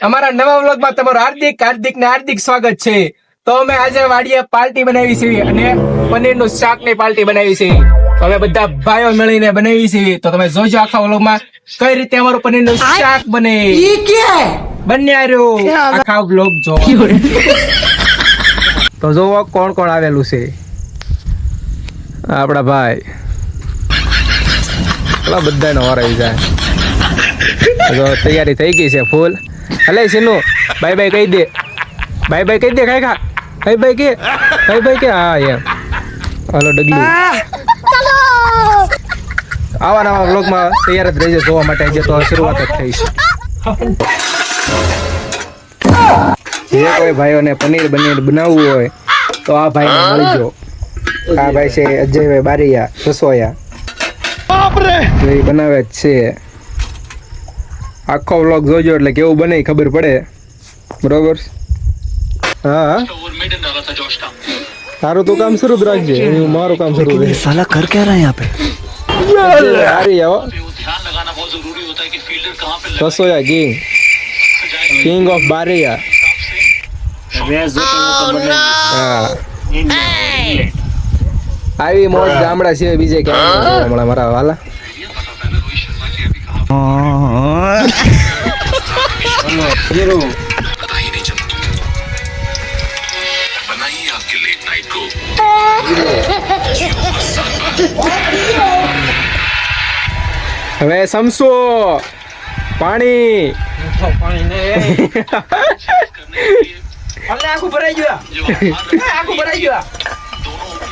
અમારા નવા વ્લોગમાં તમારું હાર્દિક સ્વાગત છે. તો અમે આજે વાડીએ પાર્ટી બનાવી છે અને પનીરનું શાકની પાર્ટી બનાવી છે. તો અમે બધા ભાઈઓ મળીને બનાવી છે. તો તમે જોજો આખા વ્લોગમાં કઈ રીતે અમારું પનીરનું શાક બને. બન્યા રહ્યો આખા વ્લોગ જો. તો જોવો કોણ કોણ આવેલું છે. આપડા ભાઈ બધાનો વાર આવી જાય. તૈયારી થઈ ગઈ છે ફૂલ. હલે સીનુ બાય બાય કહી દે. બાય બાય કહી દે. ખાઈ ખા બાય બાય કે હા એમ. હાલો ડગલું આવા નવા વ્લોગમાં તૈયાર જ રહેજો જોવા માટે. આજે તો શરૂઆત જ થઈ છે. જે કોઈ ભાઈઓને પનીર બનાવવું હોય તો આ ભાઈને મળજો. આ ભાઈ છે અજયભાઈ બારીયા રસોયા. એ બનાવે જ છે. આખો વ્લોગ જોજો એટલે કેવું બને ખબર પડે. બરોબર. હા તારું તું કામ શરૂ જ રાખજે. મારું કામ શરૂ રહે. साला कर क्या रहा है यहाँ पे? હારી આવો રસોયા કિંગ ઓફ બારીયા. હા આવી મોજ ગામડા છે બીજે ક્યાં હમણાં મારા વાલા. હવે સમસો પાણી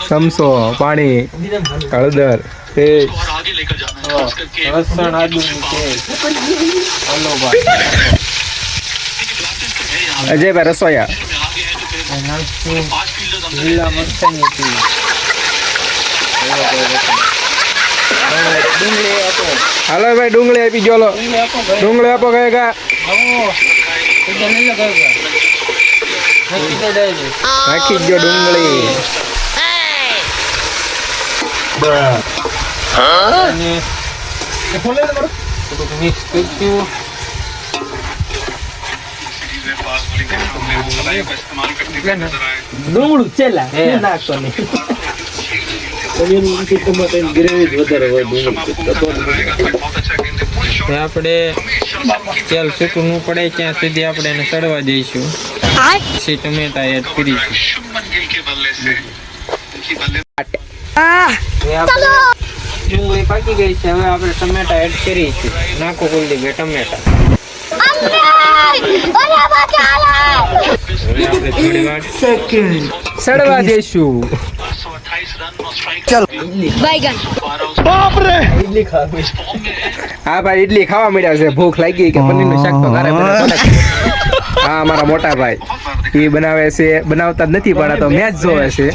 સમસો પાણી હળદર લસણ આદુ અજયભાઈ રસોયા. હાલો ભાઈ ડુંગળી આપી જો. ડુંગળી આપો કઈ કા નાખી જો ડુંગળી. ડુંગળું છેલ્લા નાખતો આપણે તેલ સૂકવું પડે ત્યાં સુધી આપણે એને સડવા દઈશું. પછી ટમેટા એડ કરીશું. ડુંગળી પાકી ગઈ છે. હવે આપણે ટમેટા એડ કરીશું. નાખો કુલદી બે ટમેટા. થોડી વાર સડવા દઈશું. હા ભાઈ ઇડલી ખાવા મળ્યા છે. ભૂખ લાગી કે પનીરનું શાક તો ઘરે હા અમારા મોટા ભાઈ એ બનાવે છે. બનાવતા જ નથી પણ આ તો મેચ જોવે છે.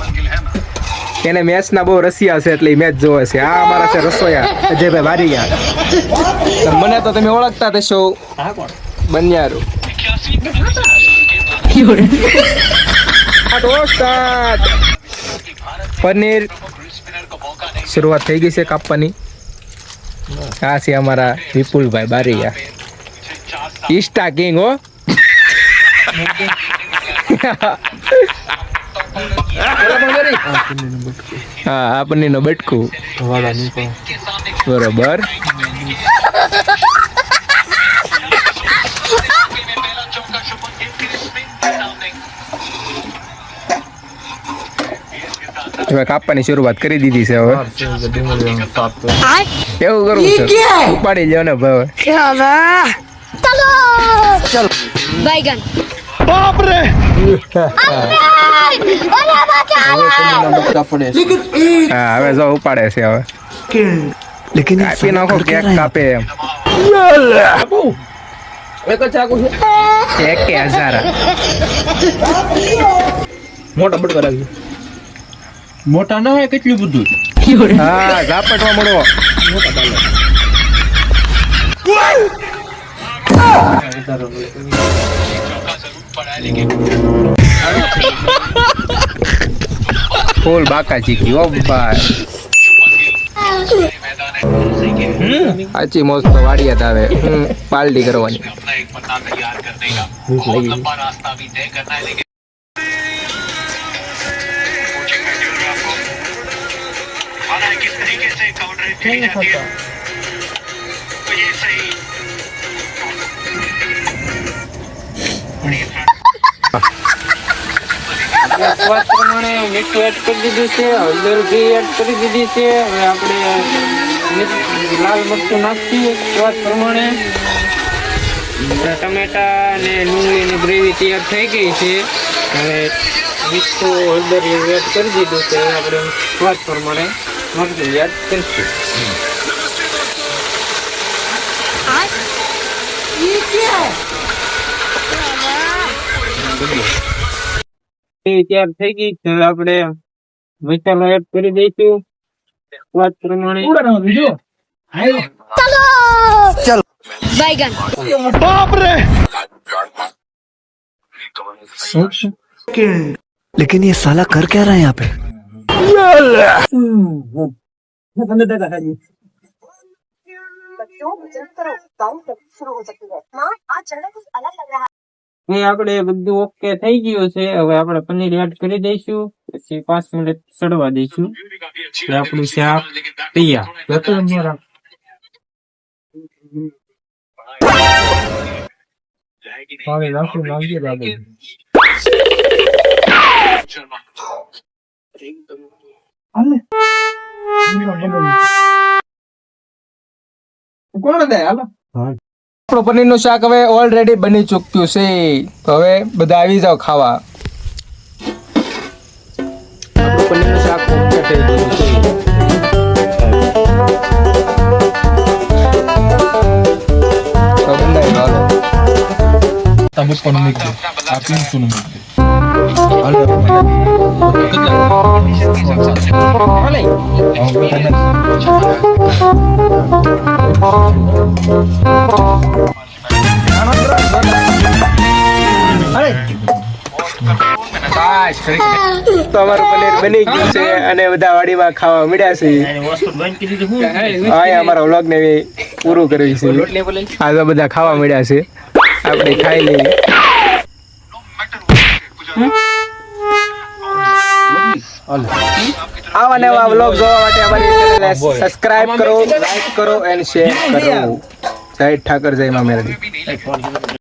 એને મેચના બહુ રસિયા છે એટલે મેચ જોવે છે. આ અમારા છે રસોયા અજયભાઈ બારીયા. મને તો તમે ઓળખતા થશો. બન્યારું પનીર શરૂઆત થઈ ગઈ છે કાપવાની. આ છે અમારા વિપુલભાઈ બારીયા ઈસ્ટા કિંગ હો. હા આ પનીરનું બટકું બરોબર. હવે કાપવાની શરૂઆત કરી દીધી છે. હવે એવું કરવું છે. ઉપાડી લ્યો ને ભાઈ. बैगन હા હવે જો ઉપાડે છે. હવે लेकिन કાપી નાખો. કેક કાપે એમ. કેક કે હજારા મોટા બટ કરાવી. મોટા ના હોય કેટલું બધું. હા ઝાપટવા મળો. ફૂલ બાકા ચીકી ઓ ભાઈ. સાચી મોજ તો વાડિયાત આવે પાર્ટી કરવાની. ભૂખ લાગી સ્વાદ પ્રમાણે મીઠું એડ કરી દીધું છે, હળદર ઘી એડ કરી દીધી છે. હવે આપણે લાલ મરચું નાખીએ સ્વાદ પ્રમાણે. ટમેટા અને ડુંગળીની ગ્રેવી તૈયાર થઈ ગઈ છે. હવે મીઠું હળદર એડ કરી દીધું છે. આપણે સ્વાદ પ્રમાણે મરચું એડ કરીશું. તૈયાર થઈ ગઈ છે. હવે આપણે મસાલા એડ કરી દઈશું સ્વાદ પ્રમાણે. बैगन लेकिन ये साला कर क्या रहा है यहाँ पे? આપણે બધું ઓકે થઈ ગયું છે. હવે આપણે પનીર એડ કરી દઈશું, પછી 5 મિનિટ સડવા દઈશું. એટલે આપણું શાક તૈયાર. આપણું પનીરનું શાક હવે ઓલરેડી બની ચૂક્યું છે. તો હવે બધા આવી જાવ ખાવા. આપણું પનીરનું શાક ઓકે થઈ ગયું છે. તો બંધાઈ ગયું. હાલો. બસ, તો અમારું પનીર બની ગયું છે અને બધા વાડીમાં ખાવા મળ્યા છે. હા, અમારા વ્લોગ ને પૂરું કર્યું છે. આ તો બધા ખાવા મળ્યા છે, આપણે ખાઈ લઈએ. આવા નવા વ્લોગ જોવા માટે અમારી ચેનલને સબસ્ક્રાઇબ કરો, લાઈક કરો એન્ડ શેર કરો. જય ઠાકર, જય મા મેરડી.